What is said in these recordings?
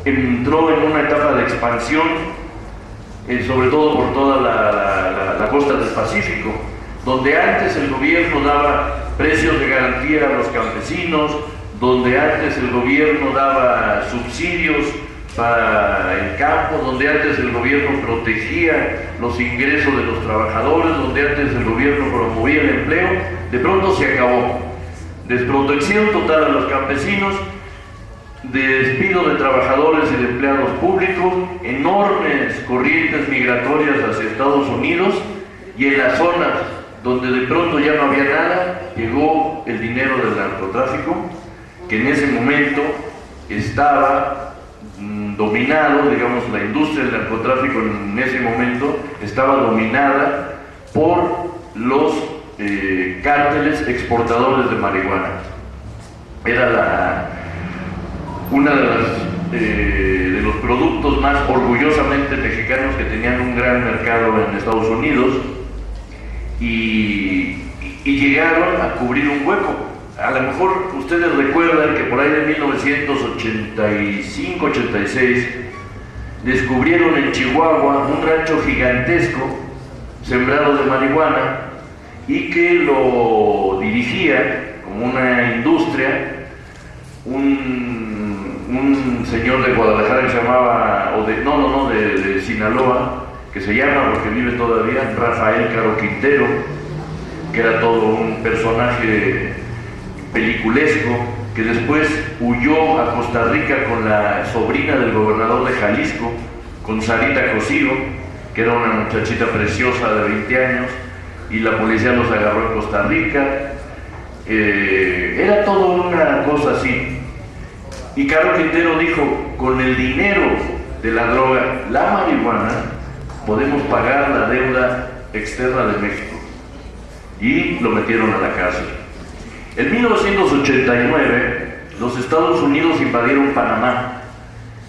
entró en una etapa de expansión, sobre todo por toda la costa del Pacífico, donde antes el gobierno daba precios de garantía a los campesinos, donde antes el gobierno daba subsidios para el campo, donde antes el gobierno protegía los ingresos de los trabajadores, donde antes el gobierno promovía el empleo, de pronto se acabó. Desprotección total a los campesinos, despido de trabajadores y de empleados públicos, enormes corrientes migratorias hacia Estados Unidos, y en las zonas donde de pronto ya no había nada, llegó el dinero del narcotráfico, que en ese momento estaba dominado, digamos, la industria del narcotráfico en ese momento estaba dominada por los cárteles exportadores de marihuana. Era una de los productos más orgullosamente mexicanos, que tenían un gran mercado en Estados Unidos, y llegaron a cubrir un hueco. A lo mejor ustedes recuerdan que por ahí de 1985-86 descubrieron en Chihuahua un rancho gigantesco sembrado de marihuana, y que lo dirigía como una industria un señor de Guadalajara que se llamaba, de Sinaloa, que se llama, porque vive todavía, Rafael Caro Quintero, que era todo un personaje peliculesco, que después huyó a Costa Rica con la sobrina del gobernador de Jalisco, con Sarita Cosío, que era una muchachita preciosa de 20 años, y la policía los agarró en Costa Rica. Era todo una cosa así. Y Caro Quintero dijo: con el dinero de la droga, la marihuana, podemos pagar la deuda externa de México. Y lo metieron a la cárcel. En 1989, los Estados Unidos invadieron Panamá.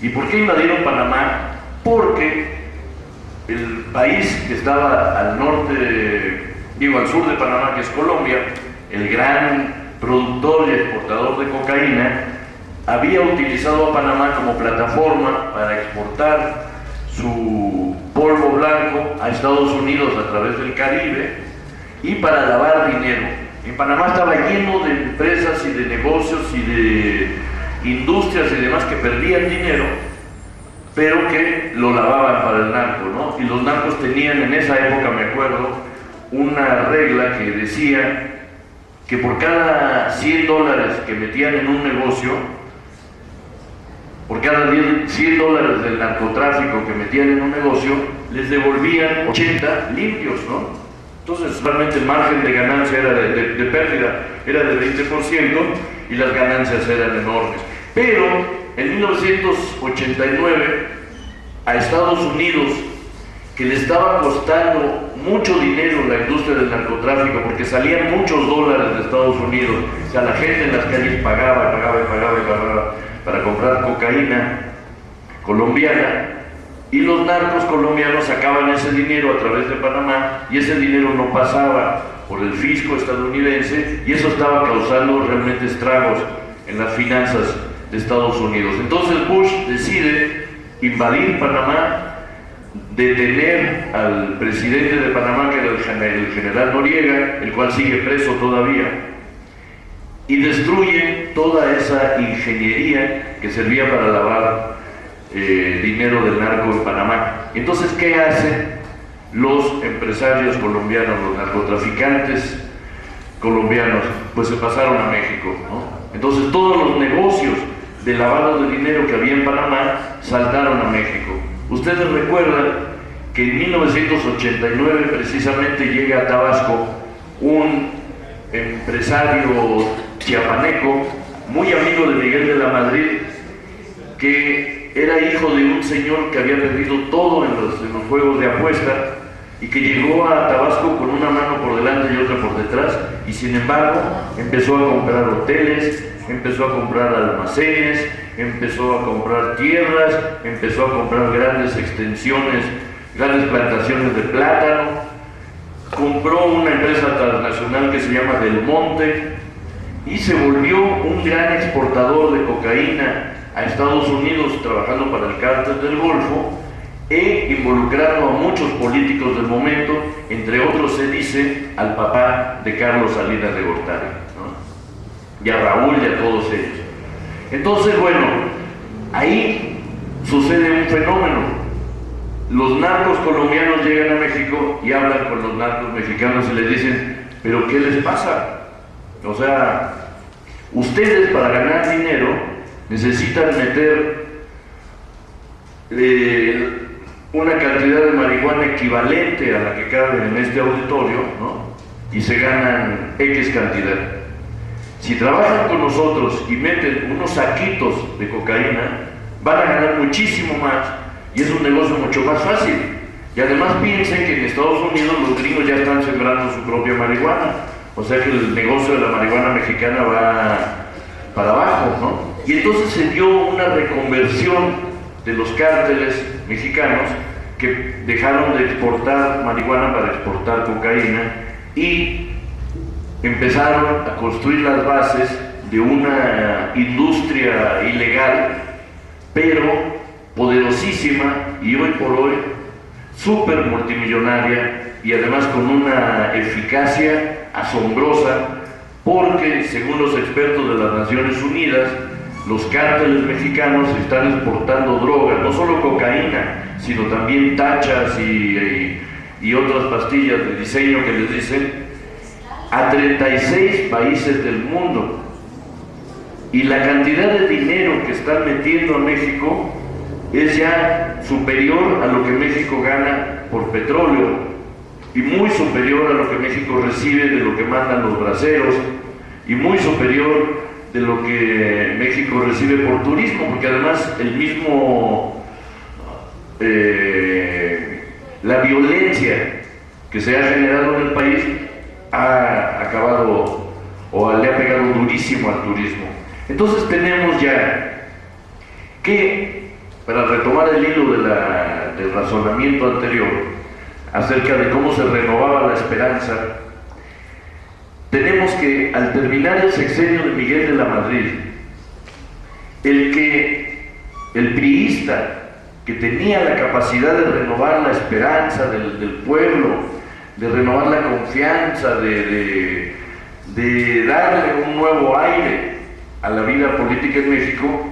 ¿Y por qué invadieron Panamá? Porque el país que estaba al norte, al sur de Panamá, que es Colombia, el gran productor y exportador de cocaína, había utilizado a Panamá como plataforma para exportar su polvo blanco a Estados Unidos a través del Caribe, y para lavar dinero. En Panamá estaba lleno de empresas y de negocios y de industrias y demás que perdían dinero, pero que lo lavaban para el narco, ¿no? Y los narcos tenían en esa época, me acuerdo, una regla que decía que por cada $100 que metían en un negocio, por cada $100 del narcotráfico que metían en un negocio, les devolvían 80 limpios, ¿no? Entonces realmente el margen de ganancia era de pérdida era del 20%, y las ganancias eran enormes. Pero en 1989 a Estados Unidos, que le estaba costando mucho dinero la industria del narcotráfico, porque salían muchos dólares de Estados Unidos, o sea, la gente en las calles pagaba para comprar cocaína colombiana, y los narcos colombianos sacaban ese dinero a través de Panamá, y ese dinero no pasaba por el fisco estadounidense, y eso estaba causando realmente estragos en las finanzas de Estados Unidos. Entonces Bush decide invadir Panamá, detener al presidente de Panamá, que era el general Noriega, el cual sigue preso todavía, y destruye toda esa ingeniería que servía para lavar dinero del narco en Panamá. Entonces, ¿qué hacen los empresarios colombianos, los narcotraficantes colombianos? Pues se pasaron a México, ¿no? Entonces todos los negocios de lavado de dinero que había en Panamá saltaron a México. Ustedes recuerdan que en 1989 precisamente llega a Tabasco un empresario chiapaneco, muy amigo de Miguel de la Madrid, que era hijo de un señor que había perdido todo en los juegos de apuesta, y que llegó a Tabasco con una mano por delante y otra por detrás, y sin embargo empezó a comprar hoteles, empezó a comprar almacenes, empezó a comprar tierras, empezó a comprar grandes extensiones, grandes plantaciones de plátano, compró una empresa transnacional que se llama Del Monte, y se volvió un gran exportador de cocaína a Estados Unidos, trabajando para el cártel del Golfo e involucrando a muchos políticos del momento, entre otros se dice al papá de Carlos Salinas de Gortari, ¿no? Y a Raúl y a todos ellos. Entonces, bueno, ahí sucede un fenómeno. Los narcos colombianos llegan a México y hablan con los narcos mexicanos y les dicen, ¿pero qué les pasa? O sea, ustedes para ganar dinero necesitan meter una cantidad de marihuana equivalente a la que cabe en este auditorio, ¿no? Y se ganan X cantidad. Si trabajan con nosotros y meten unos saquitos de cocaína, van a ganar muchísimo más y es un negocio mucho más fácil. Y además piensen que en Estados Unidos los gringos ya están sembrando su propia marihuana, o sea que el negocio de la marihuana mexicana va para abajo, ¿no? Y entonces se dio una reconversión de los cárteles mexicanos que dejaron de exportar marihuana para exportar cocaína y empezaron a construir las bases de una industria ilegal, pero poderosísima y hoy por hoy súper multimillonaria y además con una eficacia asombrosa, porque según los expertos de las Naciones Unidas, los cárteles mexicanos están exportando drogas, no solo cocaína, sino también tachas y otras pastillas de diseño que les dicen, a 36 países del mundo. Y la cantidad de dinero que están metiendo a México es ya superior a lo que México gana por petróleo y muy superior a lo que México recibe de lo que mandan los braceros y muy superior de lo que México recibe por turismo, porque además el mismo la violencia que se ha generado en el país ha acabado o le ha pegado durísimo al turismo. Entonces tenemos ya que, para retomar el hilo del razonamiento anterior acerca de cómo se renovaba la esperanza, tenemos que al terminar el sexenio de Miguel de la Madrid, el priista que tenía la capacidad de renovar la esperanza del pueblo, de renovar la confianza, de darle un nuevo aire a la vida política en México,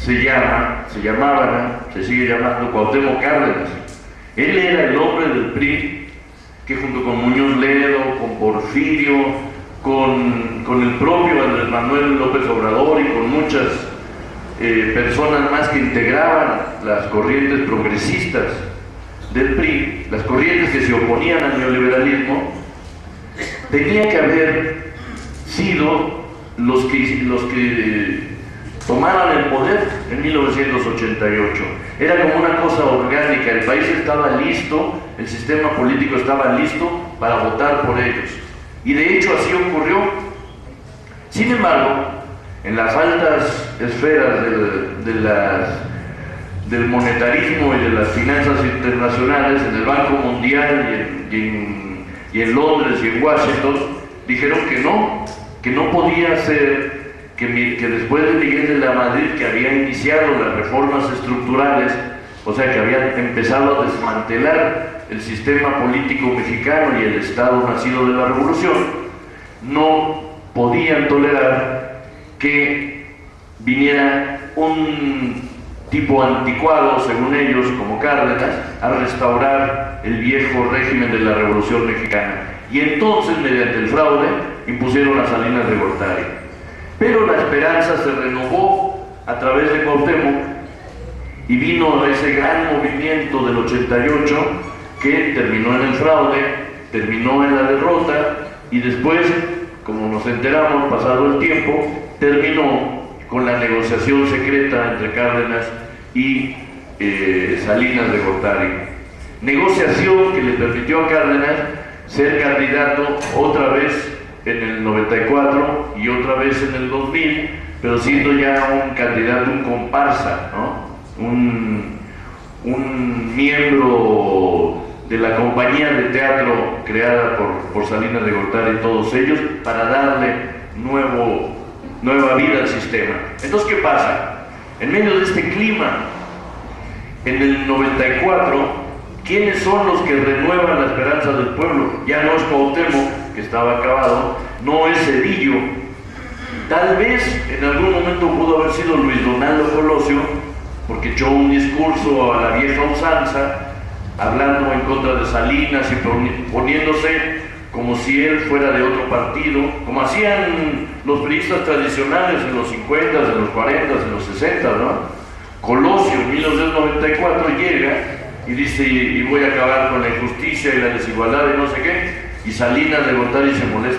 se sigue llamando Cuauhtémoc Cárdenas. Él era el hombre del PRI que junto con Muñoz Ledo, con Porfirio, con el propio Andrés Manuel López Obrador y con muchas personas más que integraban las corrientes progresistas del PRI, las corrientes que se oponían al neoliberalismo, tenía que haber sido los que tomaron el poder en 1988. Era como una cosa orgánica, el país estaba listo, el sistema político estaba listo para votar por ellos. Y de hecho así ocurrió. Sin embargo, en las altas esferas del monetarismo y de las finanzas internacionales, en el Banco Mundial y en Londres y en Washington, dijeron que no podía ser que después de Miguel de la Madrid, que había iniciado las reformas estructurales, o sea que había empezado a desmantelar el sistema político mexicano y el Estado nacido de la Revolución, no podían tolerar que viniera un tipo anticuado, según ellos, como Cárdenas, a restaurar el viejo régimen de la Revolución Mexicana. Y entonces, mediante el fraude, impusieron a Salinas de Gortari. Pero la esperanza se renovó a través de Cuauhtémoc y vino ese gran movimiento del 88 que terminó en el fraude, terminó en la derrota y después, como nos enteramos pasado el tiempo, terminó con la negociación secreta entre Cárdenas y Salinas de Gortari. Negociación que le permitió a Cárdenas ser candidato otra vez en el 94 y otra vez en el 2000, pero siendo ya un candidato, un comparsa, ¿no? un miembro de la compañía de teatro creada por Salinas de Gortari y todos ellos, para darle nuevo nueva vida al sistema. Entonces, ¿qué pasa? En medio de este clima, en el 94, ¿quiénes son los que renuevan la esperanza del pueblo? Ya no es Cuauhtémoc, que estaba acabado, no es Zedillo, tal vez en algún momento pudo haber sido Luis Donaldo Colosio, porque echó un discurso a la vieja usanza, hablando en contra de Salinas y poniéndose como si él fuera de otro partido, como hacían los priistas tradicionales en los 50, en los 40, en los 60, ¿no? Colosio en 1994 llega y dice, y voy a acabar con la injusticia y la desigualdad y no sé qué, y Salinas de Gortari se molesta